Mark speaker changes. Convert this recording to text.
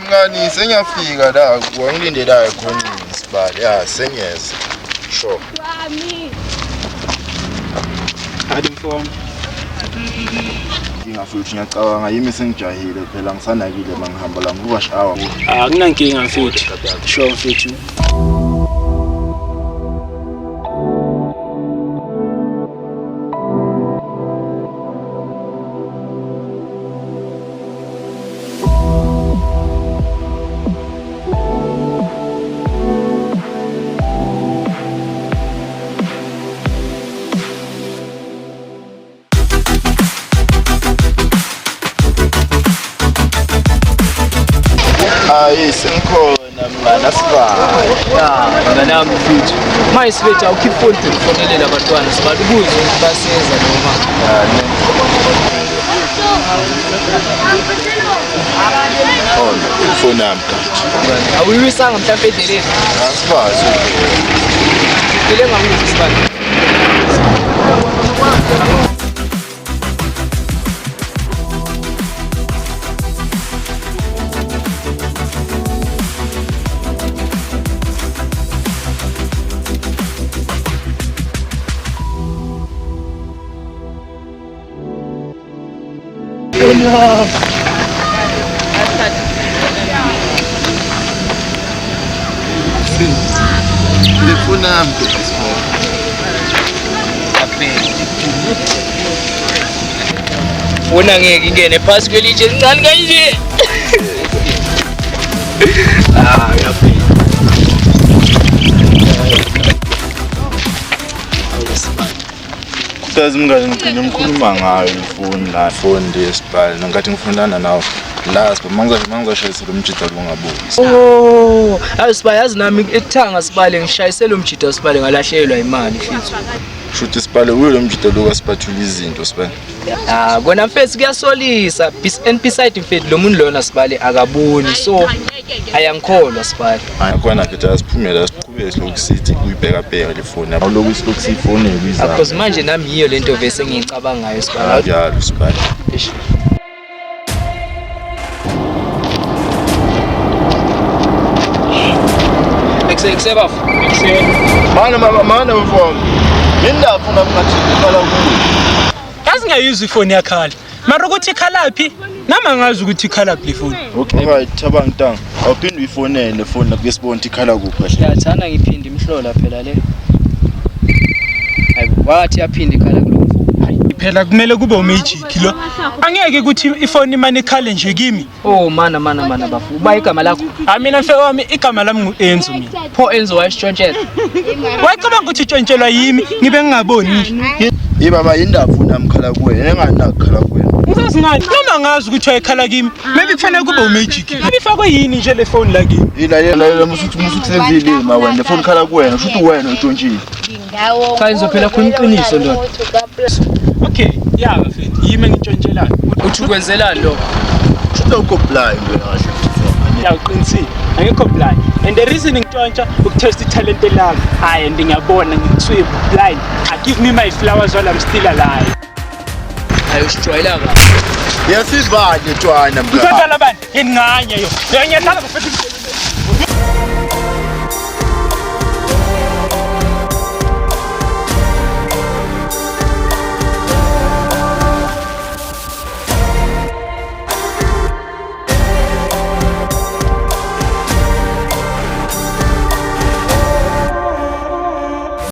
Speaker 1: mngani sengiyafika la ngilindelayo khona isibali. Ya senyeza. Sure.
Speaker 2: Wami.
Speaker 3: Hadi mfowami.
Speaker 1: Ngingafiki ngiyacabanga yimi sengijahile phela ngisanakile mangihamba la ngirush hour.
Speaker 3: Akunankinga mfethu. Sure mfethu.
Speaker 1: Sengikhona mngani
Speaker 3: Nganami mfethu. Manje sifethu awukhipha phone ukufonela abantwana sibali kuze baseza noma.
Speaker 1: Phone yami kathi.
Speaker 3: Awuyiwisanga mhlawumbe endleleni.
Speaker 1: Asibazi.
Speaker 3: Ngile ngakuthi sibali.
Speaker 1: Telefone yami
Speaker 3: Wona ngeke ingene phasi kwelitshe lincane kanje. Yaphela.
Speaker 1: Kutazi mngani ngicela ngikhuluma ngayo ifoni la phone lesibali ngathi ngifundana nawe la mangizashayisa lo mjida lungabuzi.
Speaker 3: Asibayazi nami ekuthanga sibale ngishayisela umjida sibale ngalahlelwa imali mfethu.
Speaker 1: Shuthi sibale uyo lo mjida lo kasibathula izinto sibale.
Speaker 3: Kona mfethu kuyasolisa beside mfethu lo muntu lona sibale akaboni so ayangikholwa sibale.
Speaker 1: Akona phela siphumela siqhubeke lokusithi uyibheka bheka le phone awuloku isilokhu sifone kwiza.
Speaker 3: Because manje nami yiyo lento vese ngicabanga ngayo sibale.
Speaker 1: Yalo sibale.
Speaker 3: Ekseba.
Speaker 1: Mana mfowami. Mina ngifuna ukungajikela kuwe.
Speaker 4: Asingayuzi ifoni yakhala. Mara ukuthi ikhalaphi? Nama ngazi ukuthi ikhalaphi le phone.
Speaker 1: Okay, right, Thabang ntanga. Awuphinde uyifonele phone lapho sibona ikhala kuphi kahle.
Speaker 3: Yathana ngiphinda imhlola phela le. Hayibo, wathi yaphinde ikhala kulo mfowethu.
Speaker 4: Phela kumele kube umagic lo. Angeke ukuthi ifoni imane ikhale nje kimi.
Speaker 3: Oh mana bafu. Uba igama lakho.
Speaker 4: Mina mfowami igama lami nguEnzo mina.
Speaker 3: Pho Enzo wayisitshontshela.
Speaker 4: Wayicabanga ukuthi itshontshelwa yimi ngibe ngingaboni nje.
Speaker 1: Yibaba indaba nami khala kuwena enganakukhala kuwena.
Speaker 4: Ngizosingani noma ngazi ukuthi wayekhala kimi. Maybe kufanele kube umagic. Maybe ifakwe yini nje le phone la kimi.
Speaker 1: Ilalela musuthi ma wena le phone khala kuwena ushuthi wena uyitshontshile.
Speaker 3: Cha Enzo phela khona iqiniso lo.
Speaker 4: Okay, yeah mfethu yimi ngitshontshelana.
Speaker 3: Uthi ukwenzelani lo?
Speaker 1: Ushuthi ukopply wena kahle.
Speaker 4: Yaqinisile angekho blind and the reason ngitshontsha ukutest talent lami hayi ngiyabona ngitswip blind give me my flowers while I'm still alive.
Speaker 3: Hayi usijwayela ka.
Speaker 1: Yasizibani etshwana mngani.
Speaker 4: Ngithola bani inganye yo. Ngiyahlala ngifethu